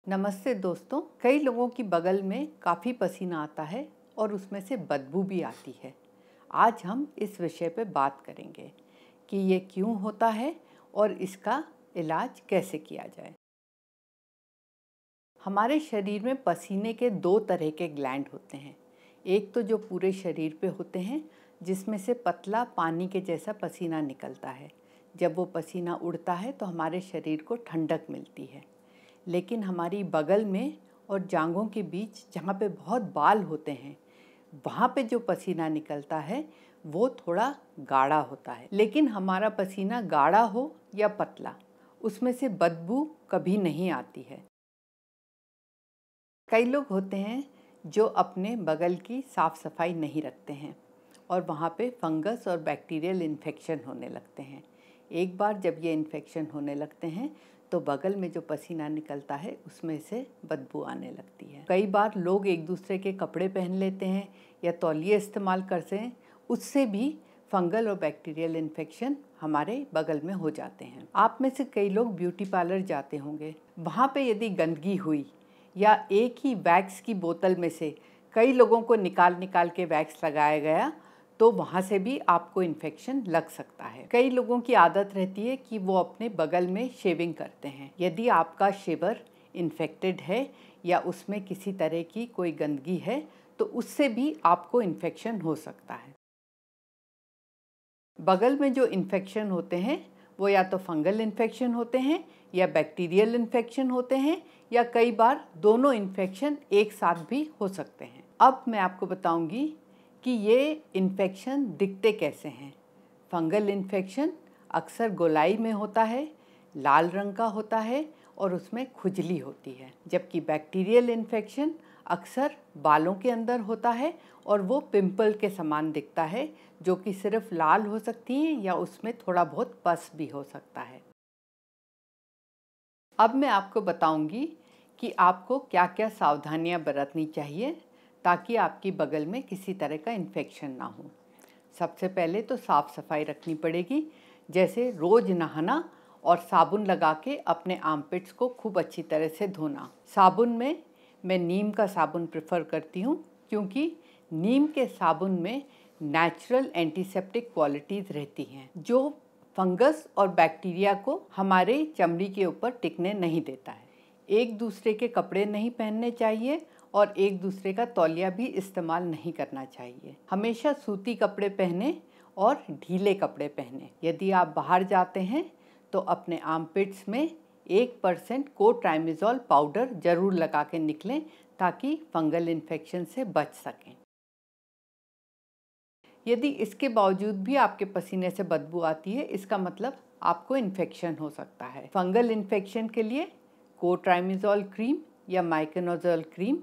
नमस्ते दोस्तों। कई लोगों की बगल में काफ़ी पसीना आता है और उसमें से बदबू भी आती है। आज हम इस विषय पर बात करेंगे कि ये क्यों होता है और इसका इलाज कैसे किया जाए। हमारे शरीर में पसीने के दो तरह के ग्लैंड होते हैं। एक तो जो पूरे शरीर पे होते हैं, जिसमें से पतला पानी के जैसा पसीना निकलता है। जब वो पसीना उड़ता है तो हमारे शरीर को ठंडक मिलती है। लेकिन हमारी बगल में और जांघों के बीच जहाँ पे बहुत बाल होते हैं, वहाँ पे जो पसीना निकलता है वो थोड़ा गाढ़ा होता है। लेकिन हमारा पसीना गाढ़ा हो या पतला, उसमें से बदबू कभी नहीं आती है। कई लोग होते हैं जो अपने बगल की साफ़ सफाई नहीं रखते हैं और वहाँ पे फंगस और बैक्टीरियल इन्फेक्शन होने लगते हैं। एक बार जब ये इन्फेक्शन होने लगते हैं तो बगल में जो पसीना निकलता है उसमें से बदबू आने लगती है। कई बार लोग एक दूसरे के कपड़े पहन लेते हैं या तौलिए इस्तेमाल करते हैं, उससे भी फंगल और बैक्टीरियल इन्फेक्शन हमारे बगल में हो जाते हैं। आप में से कई लोग ब्यूटी पार्लर जाते होंगे। वहाँ पे यदि गंदगी हुई या एक ही वैक्स की बोतल में से कई लोगों को निकाल के वैक्स लगाया गया तो वहाँ से भी आपको इन्फेक्शन लग सकता है। कई लोगों की आदत रहती है कि वो अपने बगल में शेविंग करते हैं। यदि आपका शेवर इन्फेक्टेड है या उसमें किसी तरह की कोई गंदगी है तो उससे भी आपको इन्फेक्शन हो सकता है। बगल में जो इन्फेक्शन होते हैं वो या तो फंगल इन्फेक्शन होते हैं या बैक्टीरियल इन्फेक्शन होते हैं या कई बार दोनों इन्फेक्शन एक साथ भी हो सकते हैं। अब मैं आपको बताऊंगी कि ये इन्फेक्शन दिखते कैसे हैं। फंगल इन्फेक्शन अक्सर गोलाई में होता है, लाल रंग का होता है और उसमें खुजली होती है। जबकि बैक्टीरियल इन्फेक्शन अक्सर बालों के अंदर होता है और वो पिंपल के समान दिखता है, जो कि सिर्फ लाल हो सकती हैं या उसमें थोड़ा बहुत पस भी हो सकता है। अब मैं आपको बताऊंगी कि आपको क्या क्या सावधानियां बरतनी चाहिए ताकि आपकी बगल में किसी तरह का इन्फेक्शन ना हो। सबसे पहले तो साफ़ सफाई रखनी पड़ेगी, जैसे रोज़ नहाना और साबुन लगा के अपने आर्मपिट्स को खूब अच्छी तरह से धोना। साबुन में मैं नीम का साबुन प्रेफर करती हूँ, क्योंकि नीम के साबुन में नेचुरल एंटीसेप्टिक क्वालिटीज़ रहती हैं जो फंगस और बैक्टीरिया को हमारे चमड़ी के ऊपर टिकने नहीं देता है। एक दूसरे के कपड़े नहीं पहनने चाहिए और एक दूसरे का तौलिया भी इस्तेमाल नहीं करना चाहिए। हमेशा सूती कपड़े पहने और ढीले कपड़े पहने। यदि आप बाहर जाते हैं तो अपने आर्मपिट्स में 1% कोट्राइमेज़ोल पाउडर ज़रूर लगा के निकलें ताकि फंगल इन्फेक्शन से बच सकें। यदि इसके बावजूद भी आपके पसीने से बदबू आती है, इसका मतलब आपको इन्फेक्शन हो सकता है। फंगल इन्फेक्शन के लिए कोट्राइमेज़ोल क्रीम या माइकोनाज़ोल क्रीम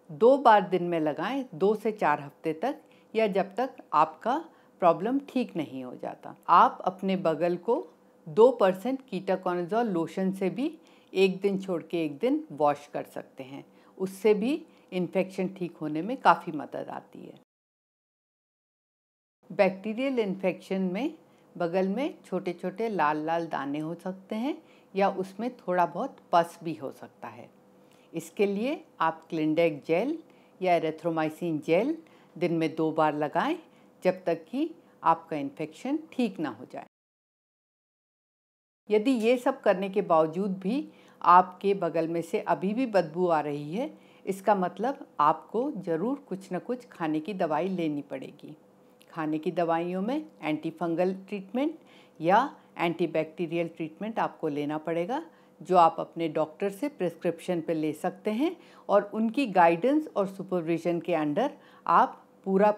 2 बार दिन में लगाएं, 2 से 4 हफ्ते तक, या जब तक आपका प्रॉब्लम ठीक नहीं हो जाता। आप अपने बगल को 2% कीटाकोनाज़ोल लोशन से भी एक दिन छोड़ के एक दिन वॉश कर सकते हैं। उससे भी इन्फेक्शन ठीक होने में काफ़ी मदद आती है। बैक्टीरियल इन्फेक्शन में बगल में छोटे छोटे लाल लाल दाने हो सकते हैं या उसमें थोड़ा बहुत पस भी हो सकता है। इसके लिए आप क्लिंडेक जेल या एरिथ्रोमाइसिन जेल दिन में 2 बार लगाएं, जब तक कि आपका इन्फेक्शन ठीक ना हो जाए। यदि ये सब करने के बावजूद भी आपके बगल में से अभी भी बदबू आ रही है, इसका मतलब आपको ज़रूर कुछ न कुछ खाने की दवाई लेनी पड़ेगी। खाने की दवाइयों में एंटी फंगल ट्रीटमेंट या एंटीबैक्टीरियल ट्रीटमेंट आपको लेना पड़ेगा, जो आप अपने डॉक्टर से प्रिस्क्रिप्शन पे ले सकते हैं और उनकी गाइडेंस और सुपरविजन के अंडर आप पूरा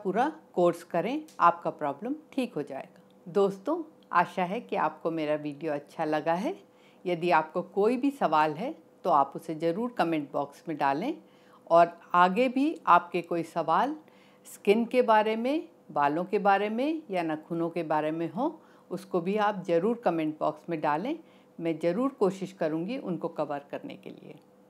कोर्स करें, आपका प्रॉब्लम ठीक हो जाएगा। दोस्तों, आशा है कि आपको मेरा वीडियो अच्छा लगा है। यदि आपको कोई भी सवाल है तो आप उसे ज़रूर कमेंट बॉक्स में डालें, और आगे भी आपके कोई सवाल स्किन के बारे में, बालों के बारे में या नाखूनों के बारे में हो, उसको भी आप ज़रूर कमेंट बॉक्स में डालें। मैं ज़रूर कोशिश करूँगी उनको कवर करने के लिए।